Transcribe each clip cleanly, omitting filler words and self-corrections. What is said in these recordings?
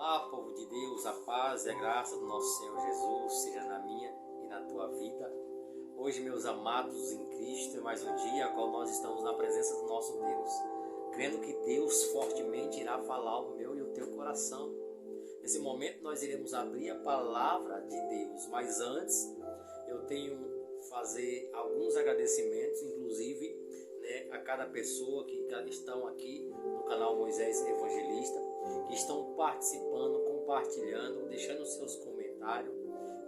Olá, povo de Deus, a paz e a graça do nosso Senhor Jesus seja na minha e na tua vida. Hoje, meus amados em Cristo, é mais um dia a qual nós estamos na presença do nosso Deus, crendo que Deus fortemente irá falar ao meu e ao teu coração. Nesse momento nós iremos abrir a palavra de Deus, mas antes eu tenho fazer alguns agradecimentos, inclusive a cada pessoa que estão aqui no canal Moisés Evangelista, que estão participando, compartilhando, deixando seus comentários.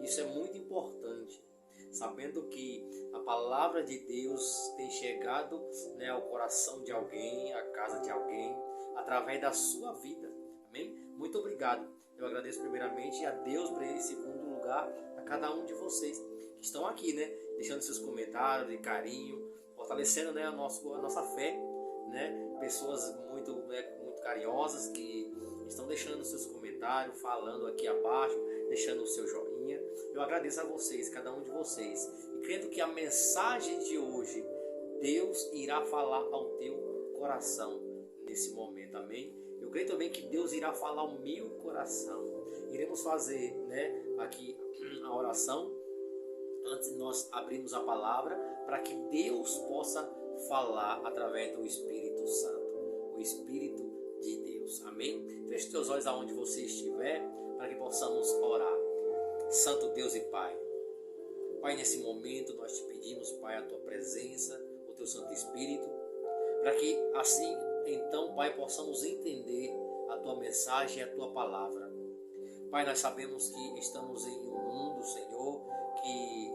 Isso é muito importante, sabendo que a palavra de Deus tem chegado ao coração de alguém, à casa de alguém, através da sua vida. Amém? Muito obrigado. Eu agradeço primeiramente a Deus, em segundo lugar, a cada um de vocês que estão aqui, deixando seus comentários de carinho, fortalecendo a nossa fé, pessoas muito carinhosas que estão deixando seus comentários, falando aqui abaixo, deixando o seu joinha. Eu agradeço a vocês, cada um de vocês, e crendo que a mensagem de hoje, Deus irá falar ao teu coração nesse momento, amém? Eu creio também que Deus irá falar ao meu coração. Iremos fazer aqui a oração antes de nós abrirmos a palavra, para que Deus possa falar através do Espírito Santo, o Espírito de Deus, amém? Feche os teus olhos aonde você estiver, para que possamos orar. Santo Deus e Pai, Pai, nesse momento nós te pedimos, Pai, a tua presença, o teu Santo Espírito, para que assim, então, Pai, possamos entender a tua mensagem e a tua palavra. Pai, nós sabemos que estamos em um mundo, Senhor, que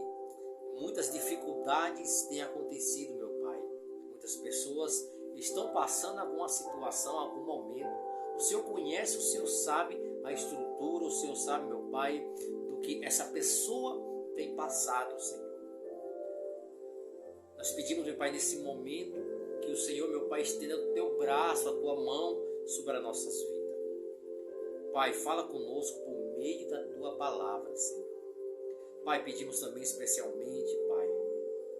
muitas dificuldades têm acontecido, meu Pai. Muitas pessoas estão passando alguma situação, algum momento. O Senhor conhece, o Senhor sabe a estrutura, o Senhor sabe, meu Pai, do que essa pessoa tem passado, Senhor. Nós pedimos, meu Pai, nesse momento, que o Senhor, meu Pai, estenda o teu braço, a tua mão sobre as nossas vidas. Pai, fala conosco por meio da tua palavra, Senhor. Pai, pedimos também especialmente, Pai,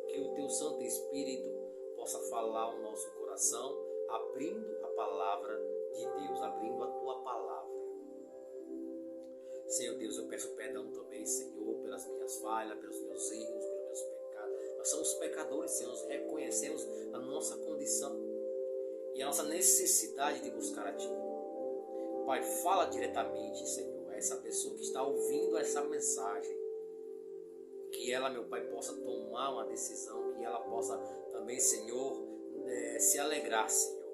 que o teu Santo Espírito possa falar ao nosso coração, abrindo a palavra de Deus, abrindo a tua palavra. Senhor Deus, eu peço perdão também, Senhor, pelas minhas falhas, pelos meus erros, pelos meus pecados. Nós somos pecadores, Senhor, nós reconhecemos a nossa condição e a nossa necessidade de buscar a Ti. Pai, fala diretamente, Senhor, a essa pessoa que está ouvindo essa mensagem, que ela, meu Pai, possa tomar uma decisão, que ela possa também, Senhor, se alegrar, Senhor,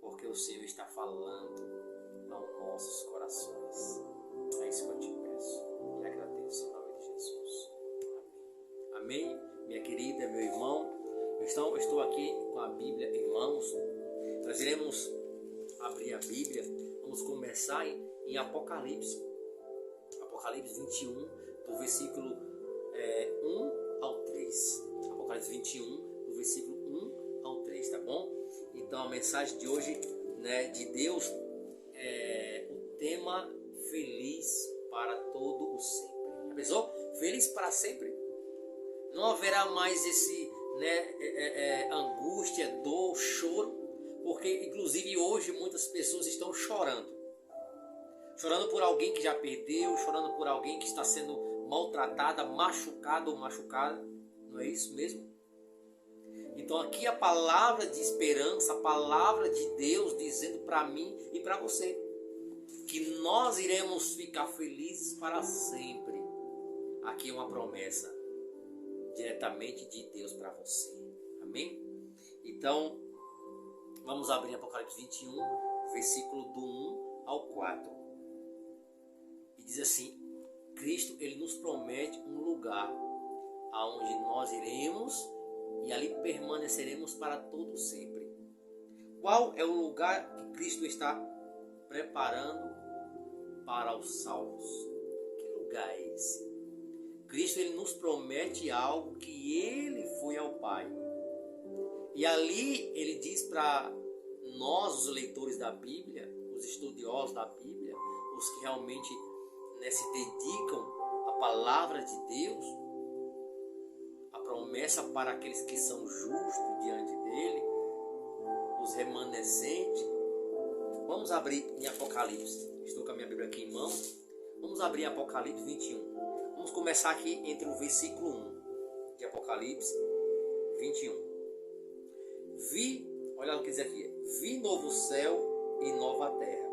porque o Senhor está falando aos nossos corações. É isso que eu te peço e agradeço em nome de Jesus. Amém. Amém, minha querida, meu irmão. Eu estou aqui com a Bíblia em mãos. Nós iremos abrir a Bíblia. Vamos começar em Apocalipse. Apocalipse 21, do versículo 1 ao 3. Apocalipse 21, do versículo 1 ao 3, tá bom? Então a mensagem de hoje, de Deus, é o tema feliz para todo o sempre. Já pensou? Feliz para sempre? Não haverá mais esse angústia, dor, choro, porque inclusive hoje muitas pessoas estão chorando. Chorando por alguém que já perdeu, chorando por alguém que está sendo maltratada, machucado ou machucada. Não é isso mesmo? Então aqui a palavra de esperança, a palavra de Deus dizendo para mim e para você que nós iremos ficar felizes para sempre. Aqui é uma promessa diretamente de Deus para você. Amém? Então, vamos abrir Apocalipse 21, versículo do 1 ao 4. E diz assim: Cristo, ele nos promete um lugar aonde nós iremos e ali permaneceremos para todo sempre. Qual é o lugar que Cristo está preparando para os salvos? Que lugar é esse? Cristo, ele nos promete algo que ele foi ao Pai. E ali ele diz para nós, os leitores da Bíblia, os estudiosos da Bíblia, os que realmente se dedicam à palavra de Deus, a promessa para aqueles que são justos diante dele, os remanescentes, Vamos abrir em Apocalipse. Estou com a minha Bíblia aqui em mão. Vamos abrir em Apocalipse 21. Vamos começar aqui entre o versículo 1 de Apocalipse 21. Olha o que diz aqui. Vi novo céu e nova terra,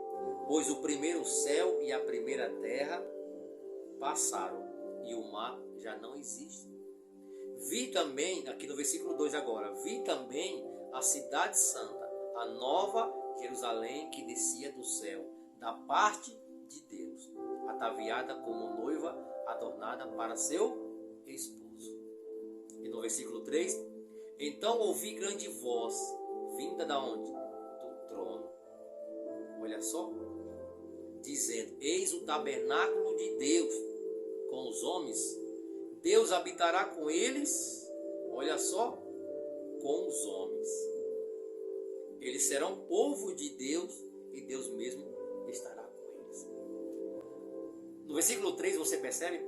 pois o primeiro céu e a primeira terra passaram e o mar já não existe. Vi também, aqui no versículo 2 agora, vi também a cidade santa, a nova Jerusalém que descia do céu, da parte de Deus, ataviada como noiva adornada para seu esposo. E no versículo 3, então ouvi grande voz, vinda da onde? Do trono. Olha só, dizendo, eis o tabernáculo de Deus com os homens, Deus habitará com eles, olha só, com os homens. Eles serão povo de Deus e Deus mesmo estará com eles. No versículo 3 você percebe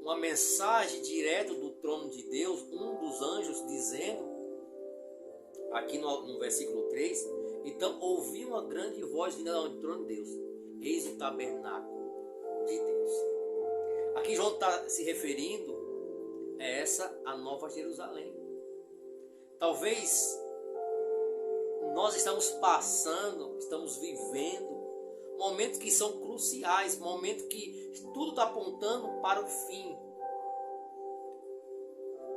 uma mensagem direta do trono de Deus, um dos anjos dizendo, aqui no versículo 3, então ouvi uma grande voz vinda do trono de Deus, eis o tabernáculo de Deus. Aqui João está se referindo a a nova Jerusalém. Talvez nós estamos passando, estamos vivendo momentos que são cruciais, momentos que tudo está apontando para o fim.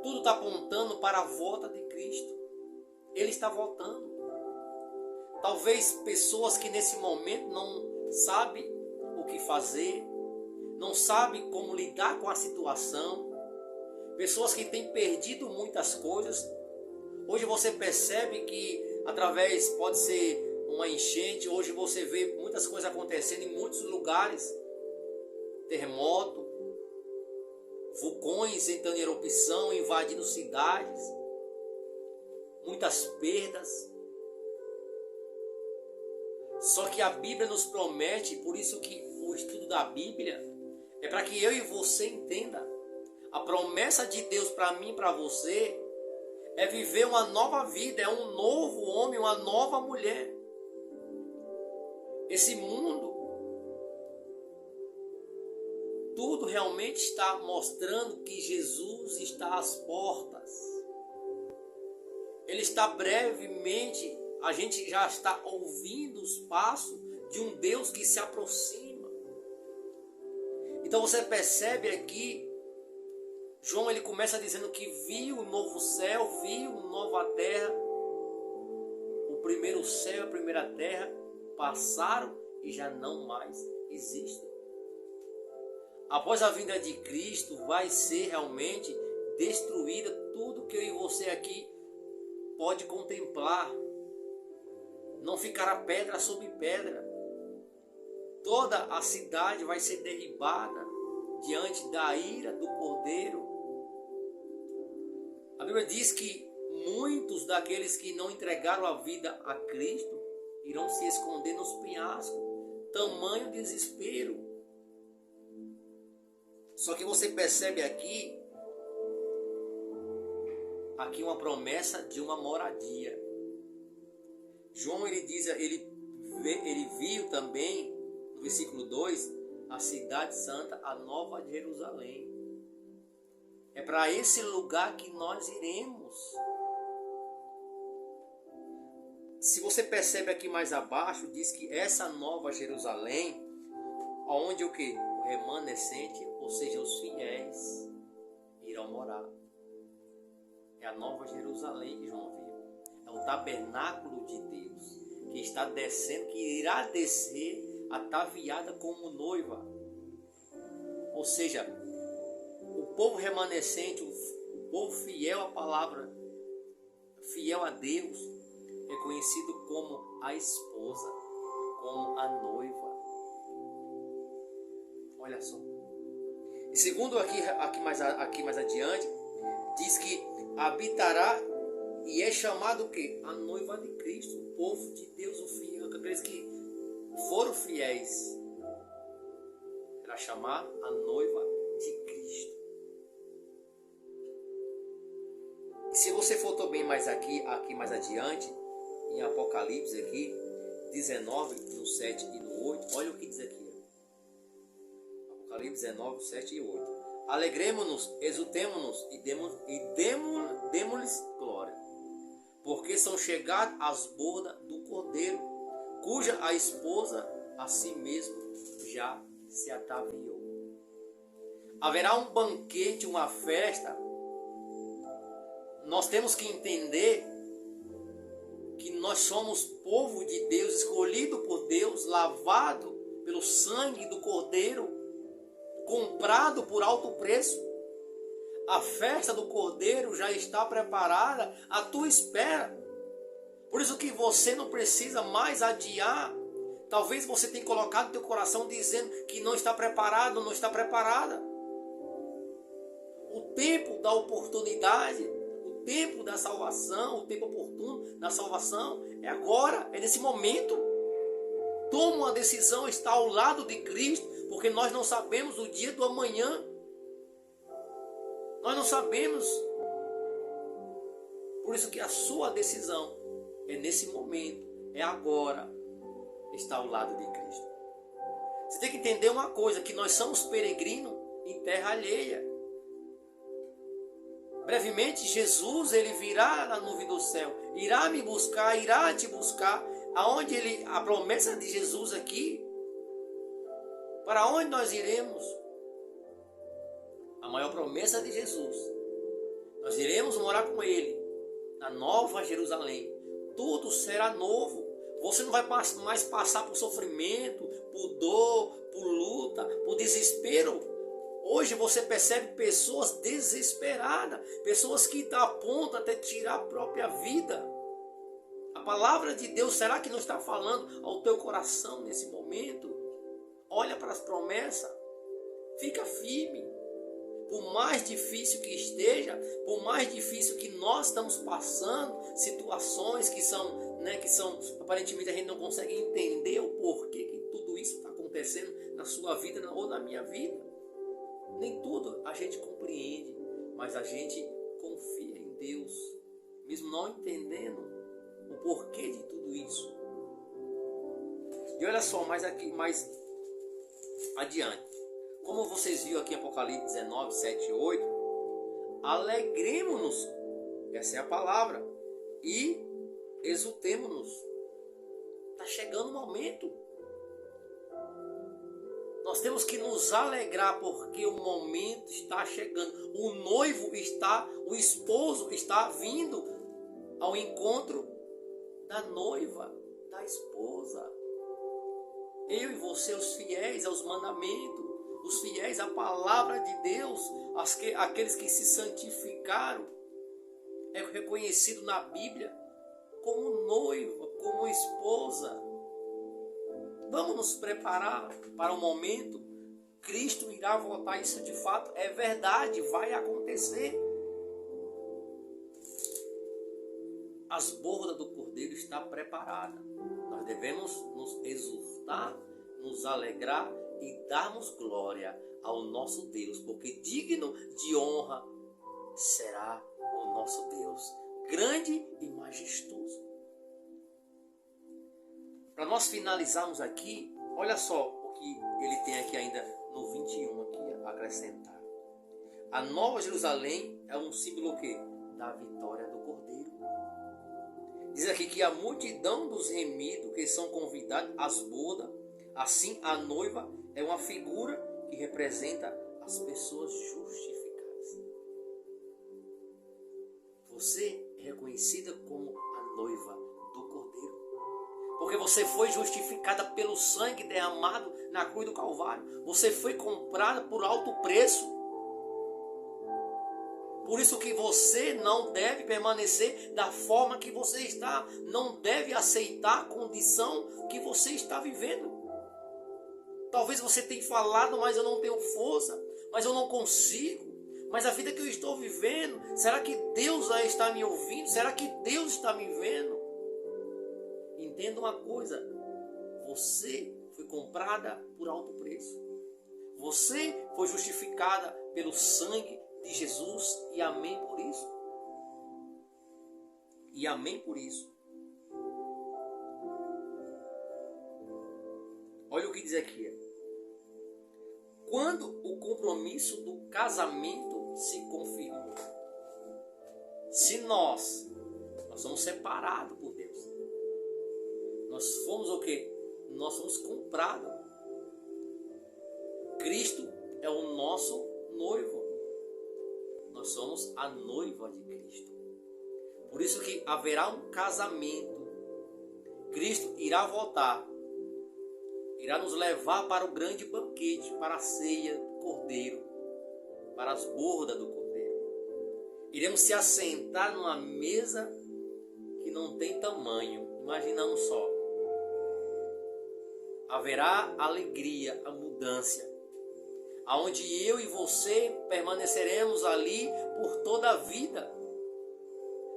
Tudo está apontando para a volta de Cristo. Ele está voltando. Talvez pessoas que nesse momento não sabem o que fazer, não sabem como lidar com a situação, pessoas que têm perdido muitas coisas. Hoje você percebe que através, pode ser uma enchente, hoje você vê muitas coisas acontecendo em muitos lugares, terremoto, vulcões entrando em erupção, invadindo cidades, muitas perdas. Só que a Bíblia nos promete, por isso que o estudo da Bíblia é para que eu e você entenda. A promessa de Deus para mim e para você é viver uma nova vida, é um novo homem, uma nova mulher. Esse mundo, tudo realmente está mostrando que Jesus está às portas. Ele está brevemente, a gente já está ouvindo os passos de um Deus que se aproxima. Então você percebe aqui, João ele começa dizendo que viu um novo céu, viu uma nova terra. O primeiro céu e a primeira terra passaram e já não mais existem. Após a vinda de Cristo vai ser realmente destruída tudo que eu e você aqui pode contemplar. Não ficará pedra sobre pedra. Toda a cidade vai ser derribada diante da ira do Cordeiro. A Bíblia diz que muitos daqueles que não entregaram a vida a Cristo irão se esconder nos penhascos. Tamanho desespero. Só que você percebe aqui uma promessa de uma moradia. João ele diz, ele viu também no versículo 2 a cidade santa, a nova Jerusalém. É para esse lugar que nós iremos. Se você percebe aqui mais abaixo, diz que essa nova Jerusalém, onde o que? O remanescente, ou seja, os fiéis, irão morar. É a nova Jerusalém que João viu. É o tabernáculo de Deus, que está descendo, que irá descer ataviada como noiva. Ou seja, o povo remanescente, o povo fiel à palavra, fiel a Deus, é conhecido como a esposa, como a noiva. Olha só. E segundo aqui mais adiante, diz que habitará e é chamado o quê? A noiva de Cristo, o povo de Deus, o fiel, aqueles que foram fiéis. Será chamado a noiva de Cristo. E se você for também mais aqui mais adiante, em Apocalipse aqui, 19, no 7 e no 8, olha o que diz aqui. Apocalipse 19, 7 e 8. Alegremos-nos, exultemo-nos e demos-lhes glória, porque são chegados às bodas do Cordeiro, cuja a esposa a si mesmo já se ataviou. Haverá um banquete, uma festa. Nós temos que entender que nós somos povo de Deus, escolhido por Deus, lavado pelo sangue do Cordeiro, comprado por alto preço. A festa do Cordeiro já está preparada à tua espera. Por isso que você não precisa mais adiar. Talvez você tenha colocado no teu coração dizendo que não está preparado, não está preparada. O tempo da oportunidade, o tempo da salvação, o tempo oportuno da salvação é agora, é nesse momento. Toma uma decisão, está ao lado de Cristo, porque nós não sabemos o dia do amanhã. Nós não sabemos. Por isso que a sua decisão é nesse momento, é agora, está ao lado de Cristo. Você tem que entender uma coisa, que nós somos peregrinos em terra alheia. Brevemente, Jesus, ele virá na nuvem do céu, irá me buscar, irá te buscar. Aonde a promessa de Jesus aqui, para onde nós iremos? A maior promessa de Jesus, nós iremos morar com ele, na Nova Jerusalém. Tudo será novo. Você não vai mais passar por sofrimento, por dor, por luta, por desespero. Hoje você percebe pessoas desesperadas, pessoas que estão a ponto até de tirar a própria vida. A palavra de Deus, será que não está falando ao teu coração nesse momento? Olha para as promessas, fica firme. Por mais difícil que esteja, por mais difícil que nós estamos passando, situações que são aparentemente a gente não consegue entender o porquê que tudo isso está acontecendo na sua vida ou na minha vida. Nem tudo a gente compreende, mas a gente confia em Deus, mesmo não entendendo o porquê de tudo isso. E olha só, mais adiante. Como vocês viram aqui em Apocalipse 19, 7 e 8, alegremos-nos, essa é a palavra, e exultemos-nos. Está chegando o momento. Nós temos que nos alegrar porque o momento está chegando. O noivo o esposo está vindo ao encontro da noiva, da esposa. Eu e você, os fiéis aos mandamentos, os fiéis à palavra de Deus, aqueles que se santificaram, é reconhecido na Bíblia como noiva, como esposa. Vamos nos preparar para o momento. Cristo irá voltar, isso de fato é verdade, vai acontecer. As bodas do Cordeiro estão preparadas. Nós devemos nos exultar, nos alegrar e darmos glória ao nosso Deus, porque digno de honra será o nosso Deus, grande e majestoso. Para nós finalizarmos aqui, olha só o que ele tem aqui ainda no 21 aqui a acrescentar. A Nova Jerusalém é um símbolo o quê? Da vitória do Cordeiro. Diz aqui que a multidão dos remidos que são convidados às bodas, assim a noiva é uma figura que representa as pessoas justificadas. Você é reconhecida como a noiva do Cordeiro, porque você foi justificada pelo sangue derramado na cruz do Calvário. Você foi comprada por alto preço. Por isso que você não deve permanecer da forma que você está. Não deve aceitar a condição que você está vivendo. Talvez você tenha falado, mas eu não tenho força, mas eu não consigo. Mas a vida que eu estou vivendo, será que Deus já está me ouvindo? Será que Deus está me vendo? Entenda uma coisa, você foi comprada por alto preço. Você foi justificada pelo sangue de Jesus e amém por isso. E amém por isso. diz aqui: quando o compromisso do casamento se confirmou. Se nós somos separados por Deus. Nós fomos o quê? Nós fomos comprados. Cristo é o nosso noivo. Nós somos a noiva de Cristo. Por isso que haverá um casamento. Cristo irá voltar. Irá nos levar para o grande banquete, para a ceia do Cordeiro, para as bordas do Cordeiro. Iremos se assentar numa mesa que não tem tamanho. Imaginamos só. Haverá alegria, abundância, aonde eu e você permaneceremos ali por toda a vida.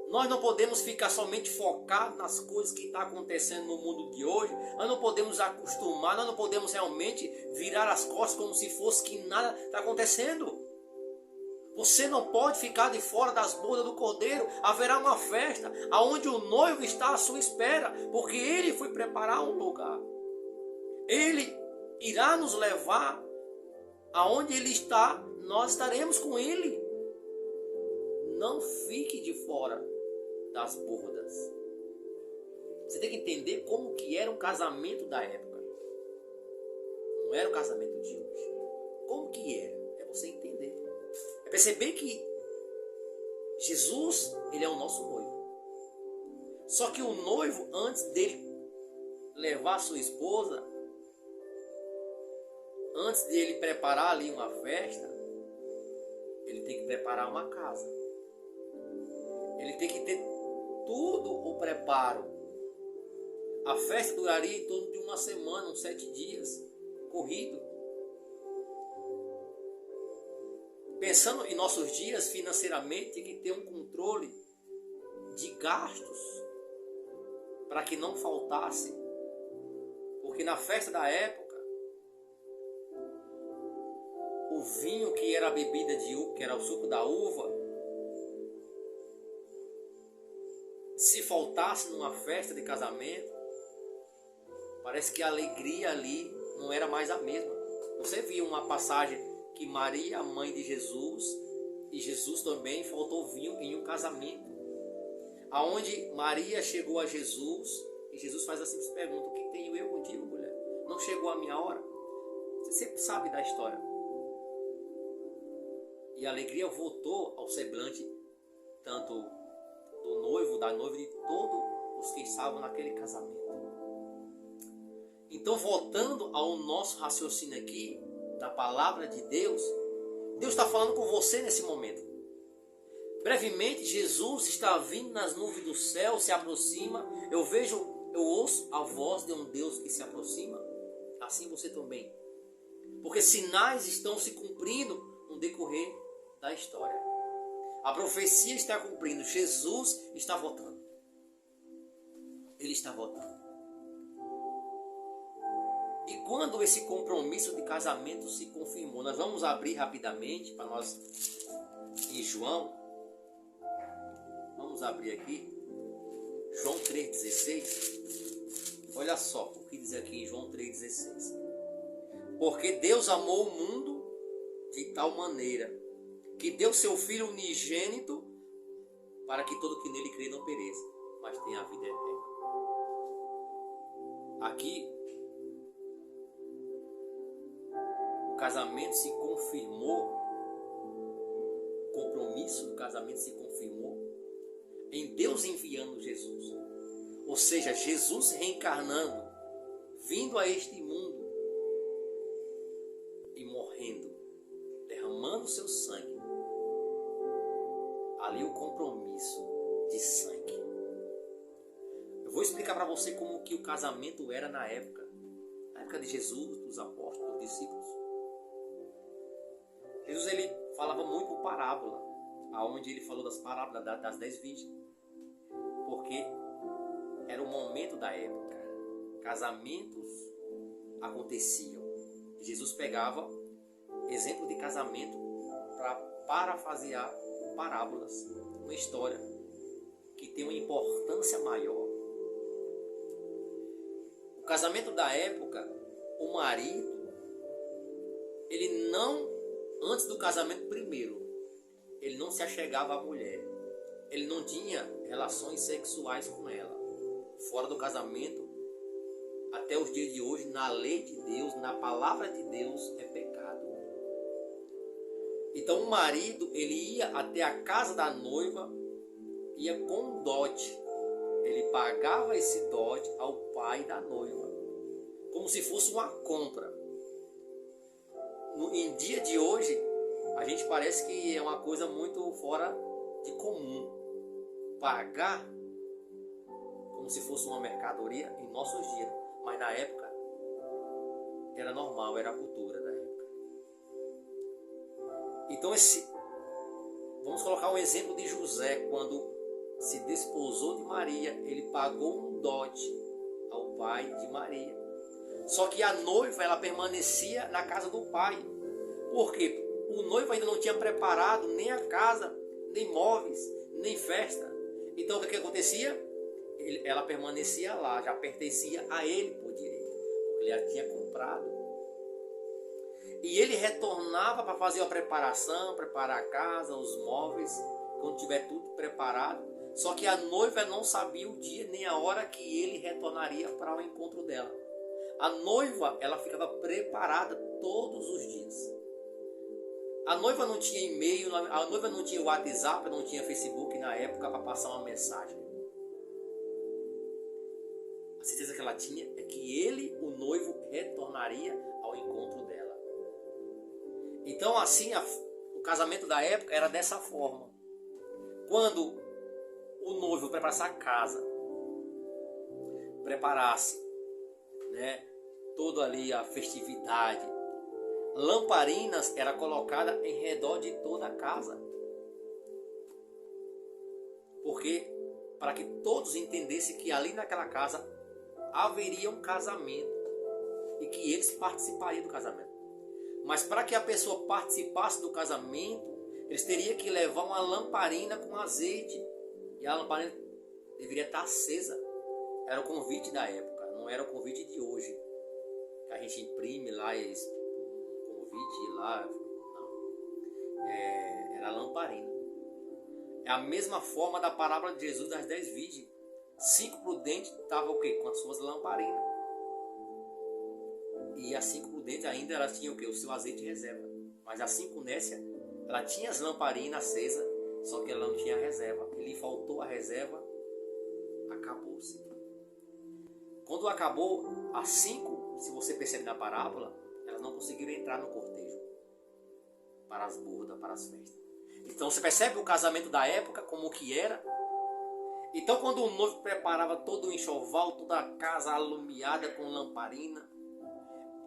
Nós não podemos ficar somente focados nas coisas que estão acontecendo no mundo de hoje. Nós não podemos acostumar, nós não podemos realmente virar as costas como se fosse que nada está acontecendo. Você não pode ficar de fora das bodas do Cordeiro. Haverá uma festa onde o noivo está à sua espera, porque ele foi preparar um lugar. Ele irá nos levar aonde ele está, nós estaremos com ele. Não fique de fora das bordas. Você tem que entender como que era o casamento da época. Não era o casamento de hoje. Como que era? É você entender. É perceber que Jesus, ele é o nosso noivo. Só que o noivo, antes dele levar sua esposa, antes de ele preparar ali uma festa, ele tem que preparar uma casa. Ele tem que ter tudo o preparo. A festa duraria em torno de uma semana, uns 7 dias, corrido. Pensando em nossos dias financeiramente, tem que ter um controle de gastos para que não faltasse. Porque na festa da época, o vinho que era a bebida de uva, que era o suco da uva, se faltasse numa festa de casamento, parece que a alegria ali não era mais a mesma. Você viu uma passagem que Maria, a mãe de Jesus, e Jesus também faltou vinho em um casamento, aonde Maria chegou a Jesus e Jesus faz a simples pergunta: o que tenho eu contigo, mulher? Não chegou a minha hora? Você sempre sabe da história. E a alegria voltou ao semblante tanto do noivo, da noiva, de todos os que estavam naquele casamento. Então, voltando ao nosso raciocínio aqui, da palavra de Deus, Deus está falando com você nesse momento. Brevemente, Jesus está vindo nas nuvens do céu, se aproxima. Eu ouço a voz de um Deus que se aproxima. Assim você também. Porque sinais estão se cumprindo no decorrer da história. A profecia está cumprindo. Jesus está voltando. Ele está voltando. E quando esse compromisso de casamento se confirmou, nós vamos abrir rapidamente para nós em João. Vamos abrir aqui. João 3,16. Olha só o que diz aqui em João 3,16. Porque Deus amou o mundo de tal maneira que deu seu Filho unigênito para que todo que nele crê não pereça, mas tenha a vida eterna. Aqui, o casamento se confirmou, o compromisso do casamento se confirmou em Deus enviando Jesus. Ou seja, Jesus reencarnando, vindo a este mundo e morrendo, derramando seu sangue. Ali o compromisso de sangue. Eu vou explicar para você como que o casamento era na época de Jesus, dos apóstolos, dos discípulos. Jesus, ele falava muito por parábola, aonde ele falou das parábolas das 10 virgens, porque era o momento da época, casamentos aconteciam. Jesus pegava exemplo de casamento para parafrasear parábolas, uma história que tem uma importância maior. O casamento da época o marido, ele não, antes do casamento primeiro, ele não se achegava à mulher. Ele não tinha relações sexuais com ela. Fora do casamento, até os dias de hoje, na lei de Deus, na palavra de Deus, é pecado. Então o marido, ele ia até a casa da noiva, ia com um dote. Ele pagava esse dote ao pai da noiva, como se fosse uma compra. Em dia de hoje, a gente parece que é uma coisa muito fora de comum. Pagar como se fosse uma mercadoria em nossos dias. Mas na época, era normal, era a cultura da época. Então vamos colocar um exemplo de José, quando se desposou de Maria, ele pagou um dote ao pai de Maria. Só que a noiva, ela permanecia na casa do pai. Por quê? O noivo ainda não tinha preparado nem a casa, nem móveis, nem festa. Então o que acontecia? Ela permanecia lá, já pertencia a ele por direito, porque ele já tinha comprado. E ele retornava para fazer a preparação, preparar a casa, os móveis, quando tiver tudo preparado. Só que a noiva não sabia o dia nem a hora que ele retornaria para o encontro dela. A noiva, ela ficava preparada todos os dias. A noiva não tinha e-mail, a noiva não tinha WhatsApp, não tinha Facebook na época para passar uma mensagem. A certeza que ela tinha é que ele, o noivo, retornaria ao encontro dela. Então assim, o casamento da época era dessa forma. Quando o noivo preparasse a casa, preparasse, toda ali a festividade, lamparinas era colocada em redor de toda a casa. Porque para que todos entendessem que ali naquela casa haveria um casamento e que eles participariam do casamento. Mas para que a pessoa participasse do casamento, eles teriam que levar uma lamparina com azeite. E a lamparina deveria estar acesa. Era o convite da época, não era o convite de hoje. Que a gente imprime lá um convite lá. Não. Era a lamparina. É a mesma forma da parábola de Jesus das 10 virgens. 5 prudentes estavam o quê? Com as suas lamparinas. E as 5 prudentes ainda elas tinham o quê? O seu azeite de reserva. Mas a 5 nécia, ela tinha as lamparinas acesas, só que ela não tinha reserva. Lhe faltou a reserva, acabou-se. Quando acabou, as 5, se você percebe na parábola, elas não conseguiram entrar no cortejo para as bodas, para as festas. Então você percebe o casamento da época, como que era? Então quando o noivo preparava todo o enxoval, toda a casa alumiada com lamparina,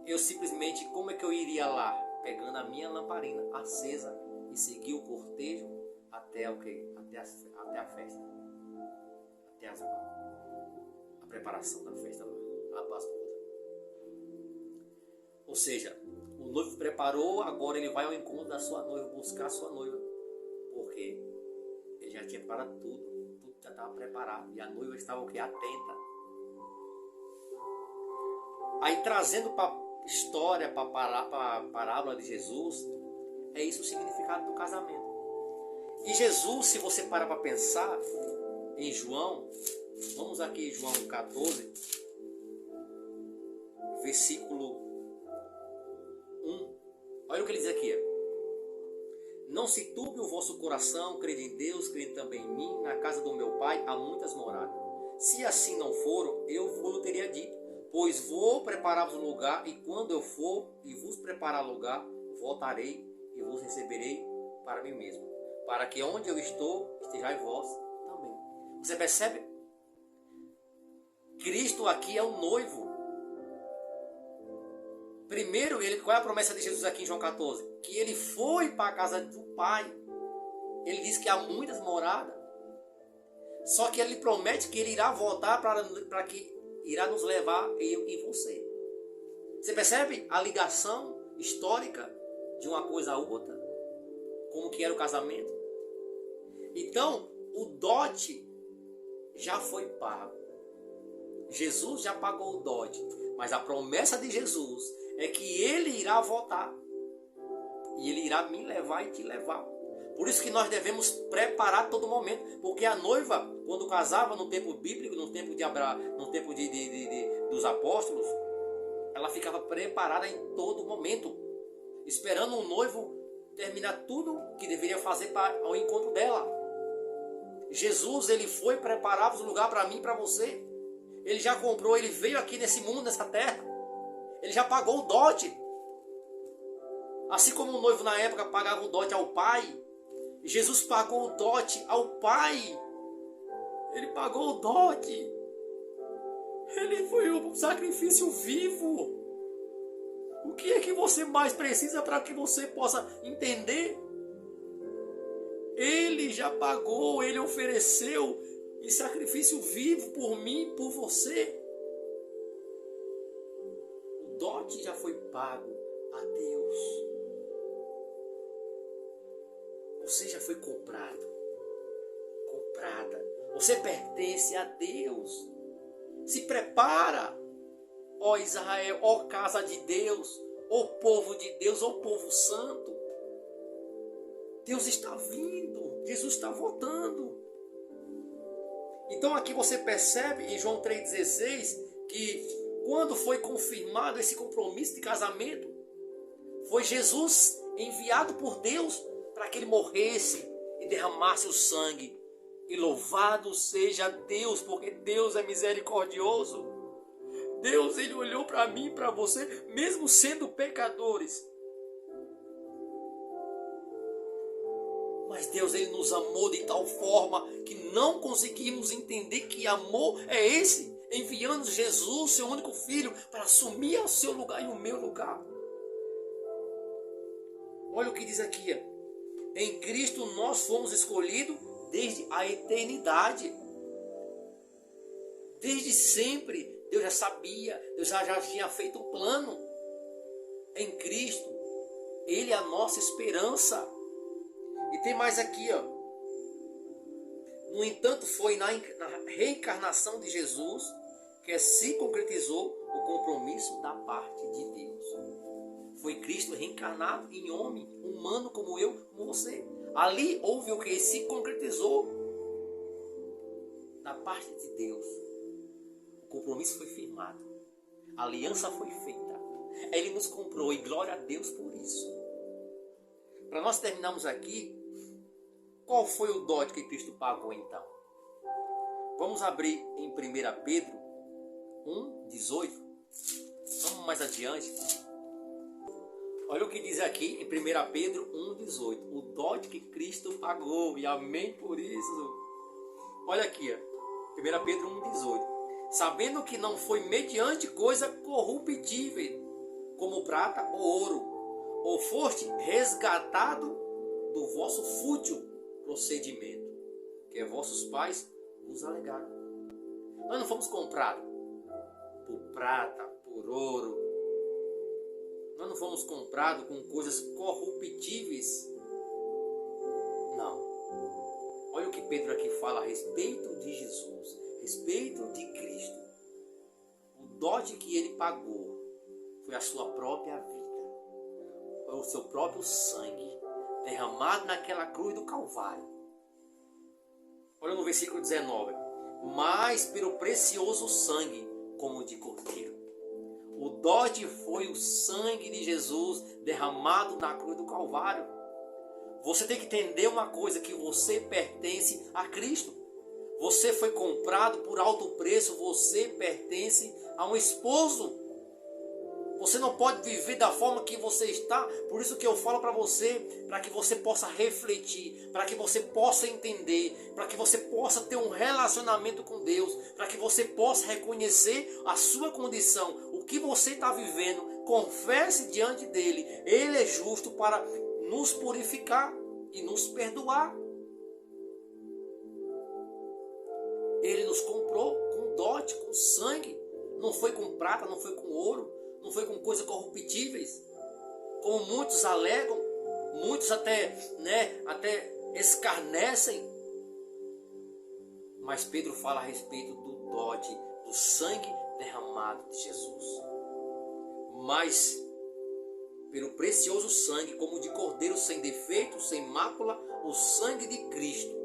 eu simplesmente, como é que eu iria lá? Pegando a minha lamparina acesa e seguir o cortejo até o quê? Até a festa. Até a preparação da festa lá, a pastora. Ou seja, o noivo preparou, agora ele vai ao encontro da sua noiva, buscar a sua noiva. Porque ele já tinha preparado tudo já estava preparado. E a noiva estava o quê? Atenta. Aí trazendo para a história, para a parábola de Jesus, é isso o significado do casamento. E Jesus, se você parar para pensar em João, vamos aqui em João 14, versículo 1. Olha o que ele diz aqui. Não se turbe o vosso coração, crede em Deus, crede também em mim. Na casa do meu Pai há muitas moradas. Se assim não for, eu vos teria dito. Pois vou preparar-vos um lugar, e quando eu for e vos preparar lugar, voltarei e vos receberei para mim mesmo, para que onde eu estou, estejais vós também. Você percebe? Cristo aqui é o noivo. Primeiro, qual é a promessa de Jesus aqui em João 14? Que ele foi para a casa do Pai. Ele diz que há muitas moradas. Só que ele promete que ele irá voltar para que irá nos levar, eu e você. Você percebe a ligação histórica de uma coisa a outra? Como que era o casamento? Então, o dote já foi pago. Jesus já pagou o dote. Mas a promessa de Jesus é que Ele irá voltar. E Ele irá me levar e te levar. Por isso que nós devemos preparar todo momento. Porque a noiva, quando casava no tempo bíblico, no tempo dos apóstolos, ela ficava preparada em todo momento, esperando o noivo terminar tudo que deveria fazer ao encontro dela. Jesus, ele foi preparar o lugar para mim e para você. Ele já comprou, ele veio aqui nesse mundo, nessa terra. Ele já pagou o dote. Assim como o noivo na época pagava o dote ao pai, Jesus pagou o dote ao pai. Ele pagou o dote. Ele foi um sacrifício vivo. O que é que você mais precisa para que você possa entender? Ele já pagou, ele ofereceu em sacrifício vivo por mim, por você. O dote já foi pago a Deus. Você já foi comprado, comprada. Você pertence a Deus. Se prepara, ó Israel, ó casa de Deus, ó povo de Deus, ó povo santo. Deus está vindo, Jesus está voltando. Então aqui você percebe em João 3,16 que quando foi confirmado esse compromisso de casamento, foi Jesus enviado por Deus para que ele morresse e derramasse o sangue. E louvado seja Deus, porque Deus é misericordioso. Deus, ele olhou para mim e para você, mesmo sendo pecadores. Mas Deus, ele nos amou de tal forma que não conseguimos entender que amor é esse, enviando Jesus, seu único filho, para assumir o seu lugar e o meu lugar. Olha o que diz aqui. Em Cristo nós fomos escolhidos desde a eternidade. Desde sempre, Deus já sabia, Deus já tinha feito um plano. Em Cristo, Ele é a nossa esperança. E tem mais aqui, ó. No entanto, foi na reencarnação de Jesus que se concretizou o compromisso da parte de Deus. Foi Cristo reencarnado em homem, humano como eu, como você. Ali houve o que se concretizou da parte de Deus. O compromisso foi firmado. A aliança foi feita. Ele nos comprou e glória a Deus por isso. Para nós terminarmos aqui, qual foi o dote que Cristo pagou então? Vamos abrir em 1 Pedro 1,18. Vamos mais adiante. Olha o que diz aqui em 1 Pedro 1,18. O dote que Cristo pagou. E amém por isso. Olha aqui, ó, 1 Pedro 1,18. Sabendo que não foi mediante coisa corruptível, como prata ou ouro, ou foste resgatado do vosso fútil procedimento, que vossos pais vos alegaram. Nós não fomos comprados por prata, por ouro. Nós não fomos comprados com coisas corruptíveis. Não. Olha o que Pedro aqui fala a respeito de Jesus, a respeito de Cristo. O dote que ele pagou foi a sua própria vida. Foi o seu próprio sangue derramado naquela cruz do Calvário. Olha no versículo 19. Mas pelo precioso sangue, como de cordeiro. O dote foi o sangue de Jesus derramado na cruz do Calvário. Você tem que entender uma coisa, que você pertence a Cristo. Você foi comprado por alto preço, você pertence a um esposo. Você não pode viver da forma que você está. Por isso que eu falo para você, para que você possa refletir, para que você possa entender, para que você possa ter um relacionamento com Deus, para que você possa reconhecer a sua condição, o que você está vivendo. Confesse diante dele. Ele é justo para nos purificar e nos perdoar. Ele nos comprou com dote, com sangue. Não foi com prata, não foi com ouro, não foi com coisas corruptíveis, como muitos alegam, muitos até escarnecem. Mas Pedro fala a respeito do dote, do sangue derramado de Jesus, mas pelo precioso sangue, como de cordeiro sem defeito, sem mácula, o sangue de Cristo,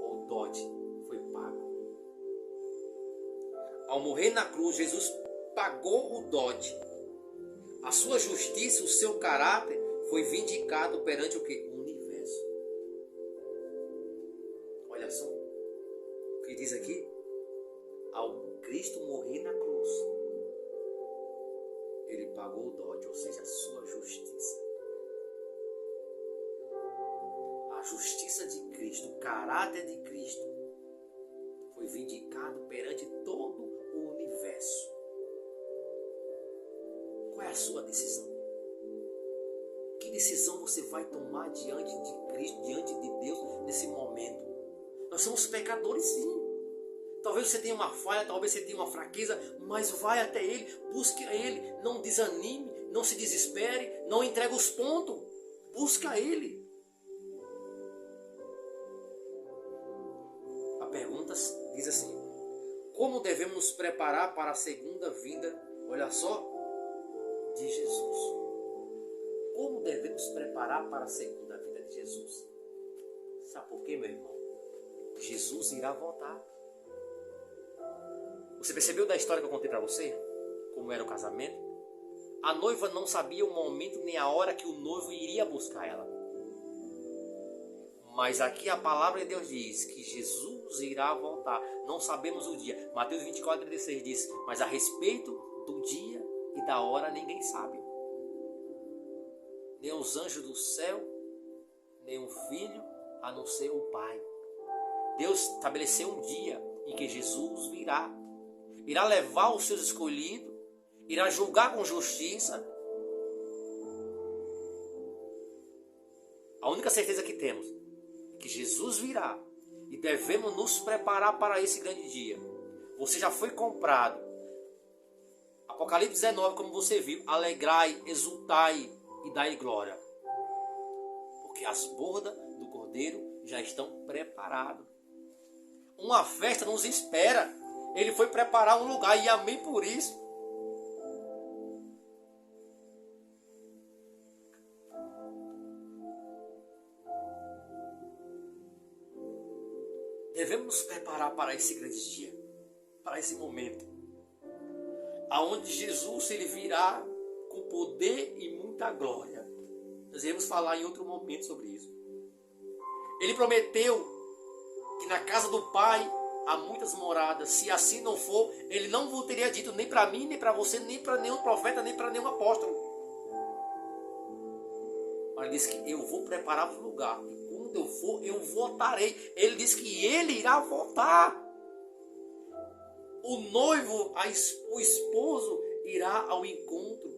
o dote foi pago. Ao morrer na cruz, Jesus pagou o dote. A sua justiça, o seu caráter foi vindicado perante o que? O universo. Olha só o que diz aqui. Ao Cristo morrer na cruz, ele pagou o dote, ou seja, a sua justiça. A justiça de Cristo, o caráter de Cristo foi vindicado perante todo o universo. Qual é a sua decisão? Que decisão você vai tomar diante de Cristo, diante de Deus nesse momento? Nós somos pecadores, sim. Talvez você tenha uma falha, talvez você tenha uma fraqueza, mas vai até Ele, busque a Ele, não desanime, não se desespere, não entregue os pontos, busca Ele. A pergunta diz assim: como devemos nos preparar para a segunda vinda, olha só, de Jesus? Como devemos nos preparar para a segunda vinda de Jesus? Sabe por quê, meu irmão? Jesus irá voltar. Você percebeu da história que eu contei para você? Como era o casamento? A noiva não sabia o momento nem a hora que o noivo iria buscar ela. Mas aqui a palavra de Deus diz que Jesus irá voltar. Não sabemos o dia. Mateus 24:36 diz: mas a respeito do dia e da hora ninguém sabe. Nem os anjos do céu, nem o Filho, a não ser o Pai. Deus estabeleceu um dia em que Jesus virá. Irá levar os seus escolhidos, irá julgar com justiça. A única certeza que temos é que Jesus virá e devemos nos preparar para esse grande dia. Você já foi comprado. Apocalipse 19, como você viu: alegrai, exultai e dai glória, porque as bodas do Cordeiro já estão preparadas. Uma festa nos espera. Ele foi preparar um lugar, e amém por isso. Devemos nos preparar para esse grande dia, para esse momento, aonde Jesus ele virá com poder e muita glória. Nós iremos falar em outro momento sobre isso. Ele prometeu que na casa do Pai há muitas moradas. Se assim não for, ele não vos teria dito, nem para mim, nem para você, nem para nenhum profeta, nem para nenhum apóstolo. Mas ele disse que eu vou preparar o lugar, e quando eu for, eu voltarei. Ele disse que ele irá voltar. O noivo, o esposo, irá ao encontro.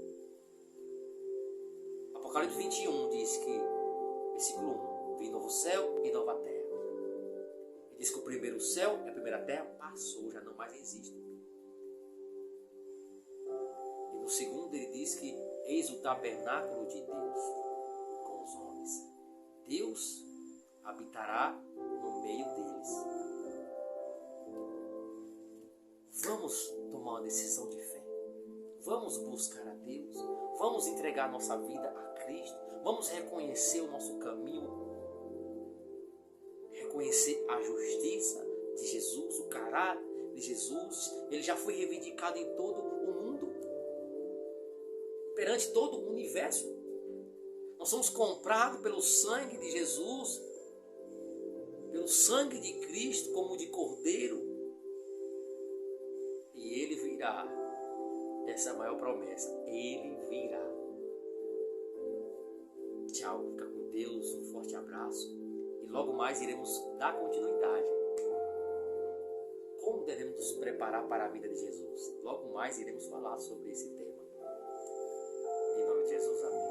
Apocalipse 21 diz que, versículo 1, vi novo céu e nova terra. Diz que o primeiro céu e a primeira terra passou, já não mais existe. E no segundo ele diz que eis o tabernáculo de Deus com os homens. Deus habitará no meio deles. Vamos tomar uma decisão de fé. Vamos buscar a Deus. Vamos entregar nossa vida a Cristo. Vamos reconhecer o nosso caminho. Reconhecer a justiça de Jesus, o caráter de Jesus. Ele já foi reivindicado em todo o mundo, perante todo o universo. Nós somos comprados pelo sangue de Jesus, pelo sangue de Cristo, como de Cordeiro. E Ele virá. Essa é a maior promessa. Ele virá. Tchau, fica com Deus, um forte abraço. E logo mais iremos dar continuidade. Como devemos nos preparar para a vida de Jesus? Logo mais iremos falar sobre esse tema. Em nome de Jesus, amém.